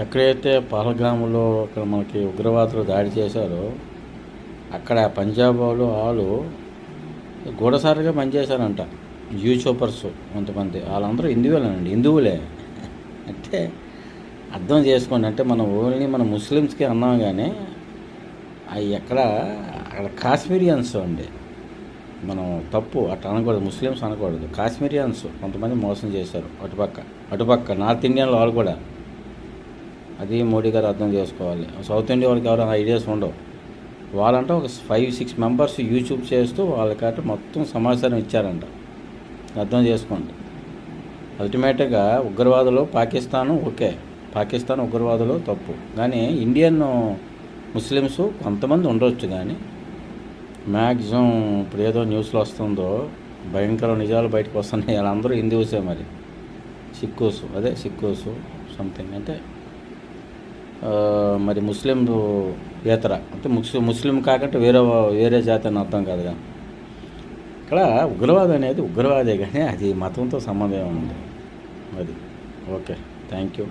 ఎక్కడైతే పహల్గామ్లో అక్కడ మనకి ఉగ్రవాదులు దాడి చేశారో అక్కడ పంజాబ్ వాళ్ళు గూఢసారిగా పనిచేశారంట. యూట్యూబర్స్ కొంతమంది వాళ్ళందరూ హిందువులే. అంటే అర్థం చేసుకోండి. అంటే మనం ఓన్లీ మన ముస్లిమ్స్కి అన్నాం కానీ అవి అక్కడ కాశ్మీరియన్స్ అండి. మనం తప్పు అట్లా అనకూడదు, ముస్లిమ్స్ అనకూడదు, కాశ్మీరియన్స్ కొంతమంది మోసం చేశారు. అటుపక్క నార్త్ ఇండియన్లో వాళ్ళు కూడా. అది మోడీ గారు అర్థం చేసుకోవాలి. సౌత్ ఇండియా వాళ్ళకి ఎవరైనా ఐడియాస్ ఉండవు. వాళ్ళంటే ఒక 5-6 మెంబర్స్ యూట్యూబ్ చేస్తూ వాళ్ళకంటే మొత్తం సమాచారం ఇచ్చారంట. అర్థం చేసుకోండి. అల్టిమేట్గా ఉగ్రవాదులు పాకిస్తాన్ ఉగ్రవాదులు తప్పు, కానీ ఇండియన్ ముస్లిమ్స్ కొంతమంది ఉండొచ్చు. కానీ మ్యాక్సిమం ఇప్పుడు ఏదో న్యూస్లో వస్తుందో భయంకర నిజాలు బయటకు వస్తున్నాయి. వాళ్ళందరూ హిందూసే. మరి సిక్కుస్ సంథింగ్ అంటే మరి ముస్లిం ఏతర అంటే ముస్లిం కాకుండా వేరే జాతి అని అర్థం కాదుగా. ఇక్కడ ఉగ్రవాదం అనేది ఉగ్రవాదే, కానీ అది మతంతో సంబంధం ఉంది. అది ఓకే. Thank you.